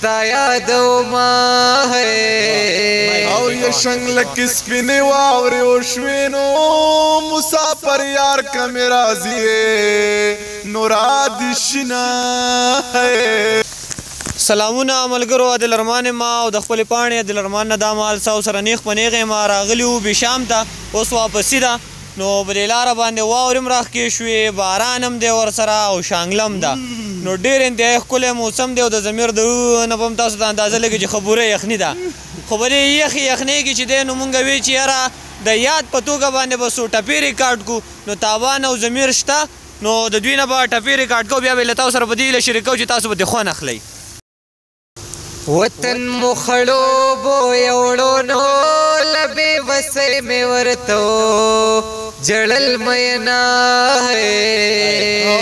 ستا یادوما او یا شنگ لکی سپینی واوری و شوینو مسافر یار کمی رازیه نورادی شنا سلامونه ملګرو عادل ارمان ما او د خپل پاڼې عادل ارمان نه دا مال ساو سره نیغ په نیغې ما راغلی وو بشام ته اوس واپسي ده نو په دې لاره باندې واورې هم راښکې شوې باران هم دی ورسره او شانګله ده نو ډېر انتهایی ښکلی موسم دی او د ضمیر د نه به هم تاسو ته اندازه لګي چې خبره یخني ده خو په دې یخې یخنۍ کې چې دی نو مونږ وی چې یاره د یاد په توګه باندې به څو ټپې ریکارډ کړو نو تاوان او ضمیر شته نو د دوی نه به ټپې ریکارډ کوو بیا به له تاسو سره په دې هیله شریکوو چې تاسو به ترې خوند اخلئ وطن مو خړوبو یوړونو لبې وسې مې ورته جړل مینا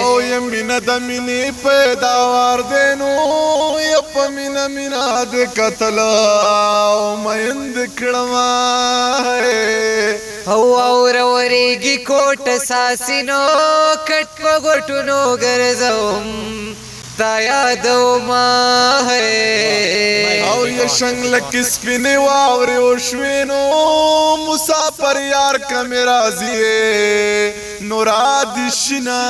او یا مینا د مینې پیداوار دی نو یا په مینا مینا د قتل او میند کړما او اورېږي کوټ ساسینو کټ په ګوټونو ګرځوم ستا یادوما او یا شنگ لکی سپینی واوری و شوینو مسافر یار کمی رازیه نورادی شنا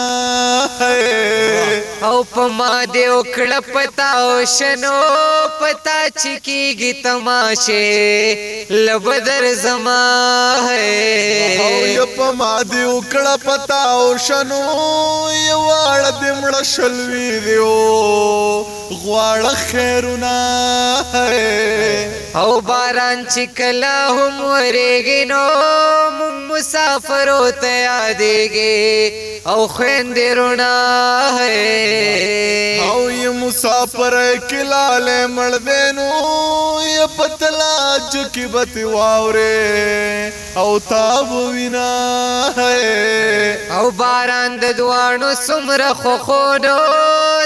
او پا ما دے اکڑا پتا او شنو پتا چکیگی تماشے لبدر زما او یا پا ما دے اکڑا پتا او شنو یوار دمڑا شلوی دیو غواړه خیرونه او باران چې کله هم ورېږي نو موږ مسافرو ته یادېږي او خویندې رڼا او یې مسافر کلاله مړ دی نو یې په تلاج کې به تې واورې او تا به وینه او باران د دواړو څومره خوښونو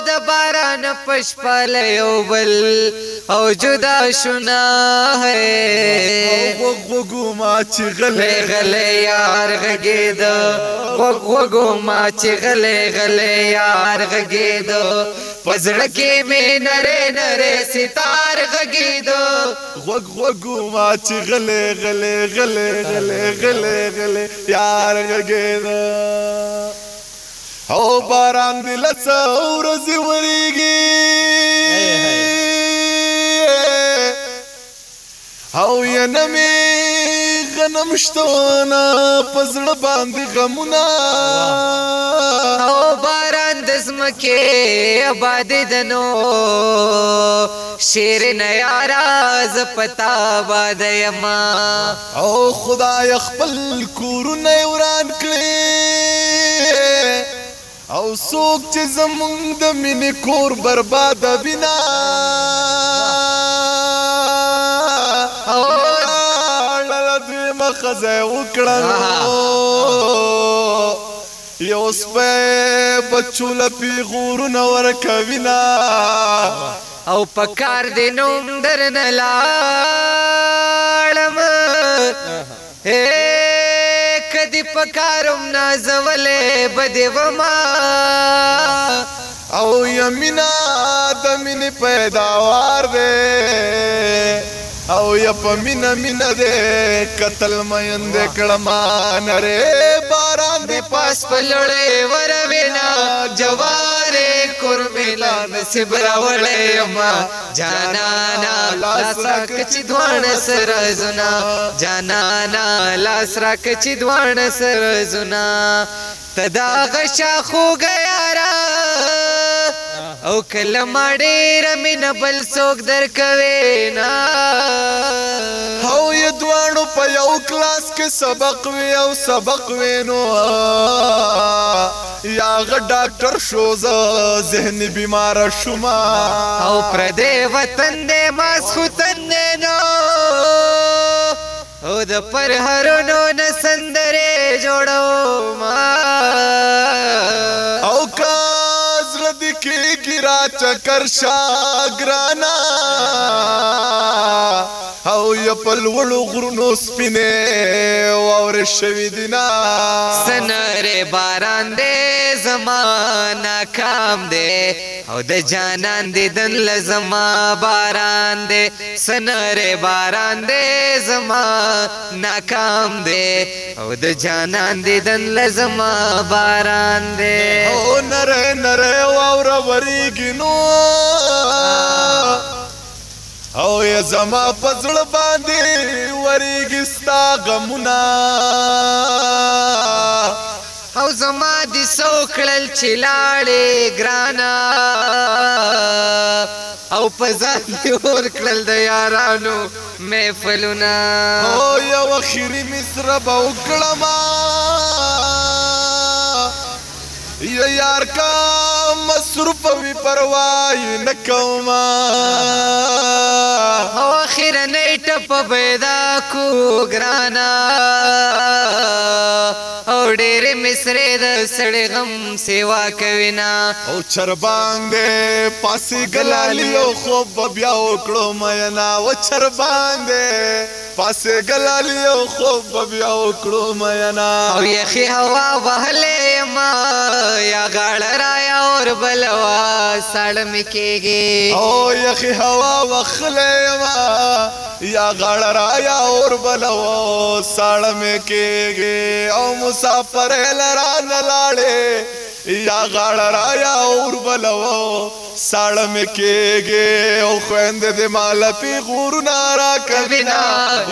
د باران پشپل یو بل او جدا شنا غوږو ما چې غلې غلې یار غږېده غوږو ما چې غلې غلې یار غږېده په زړه کې مې نرې نرې ستار غږېده غوږو ما چې غلې غلې غلې غلې غلې غلې یار غږېده او باران دی لڅه ورځې ورېږي او ینه مې غنم شتونه په زړه باندې غمونه او باران د ځمکې آبادېده نو شیرینه یاره زه په تا آباده یمه او خدای خپل کورونه یې وران کړې او څوک چې زمونږ د مینې کور برباده وینا او لاله دویمه ښځه یې وکړه یو سپی بچو له پیغورونه ورکوینه او په کار دې نوم درنه لاړم کدی پکارم نازولې بدې وما او یمینا د مینې پیداوار دی او یا په مینا مینا دې قتل میند کړما نره باران دې پاس پلوړې وروینا جواره کورمیلا نصیب راوړې ما جانانا لاس راک چې دوان سر زنا جانانا لاس راک چې دوان سر زنا تدا غشا خو غیارا او کله ماډې رمینه بل څوک درکوي نه او یې دواړو په یو کلاس کې سبق وی او سبق وینو یا غ ډاکټر شو زه ذهني بیماره شوما او پردې وطن دې ماسختن نو او د پرهرونو نه سندرې جوړو ما او کازړه دې کېږي را چکر شا ګرانا او یا پلوړو غرونو سپینې واورې شوي دینا سنره باران دې زمانہ کام دې او د جانان دیدن لزما باران دې سنره باران دې زما ناکام دې او د جانان دیدن لزما باران دې او نره نره واوره وریږي نو او یا زما پزړ باندې وریږي ستا غمونه او زما دي سوکړل چې لاړې ګرانا او په ځان دې ورکړل د یارانو محفلونه او یو اخري مصره به وکړما یا یار کا مصروف وی پروايي نکوما او اخر نیټ په پیدا کو ګرانا او ډېر مصرې د سړې غم سیوا کوینا او چربان دې پاسي ګلالي او خوب بیا وکړو مینا و چربان دې پاسي ګلالي او خوب بیا وکړو مینا او یخي هوا وهلې ما یا غاړ رایا اور بلوا ساړ مکیږي او یخي هوا وخلې ما یا غاړ رایا اور بلوا ساړ مکیږي او مسافر لران لاړې یا غاړ رایا اور بلوا ساړ مکیږي او خويند دې مال پی غور نارا کبینا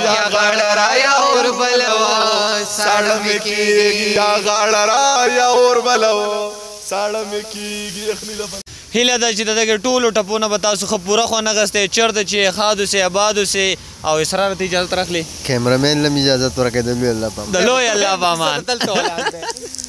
یا غاړ رایا اور بلوا ساړ مکیږي یا غاړ رایا اور بلوا ساړ مکیږي اخلي هیله ده چې دغه ټولو ټپونه به تاسو ښه پوره خوند اخیستی چېرته چې ښادو سي آبادو سي او اسرار ته اجازت راخلي کیمرامین لم اجازت ورکړئ د لوی الله په امان د لوی الله په امان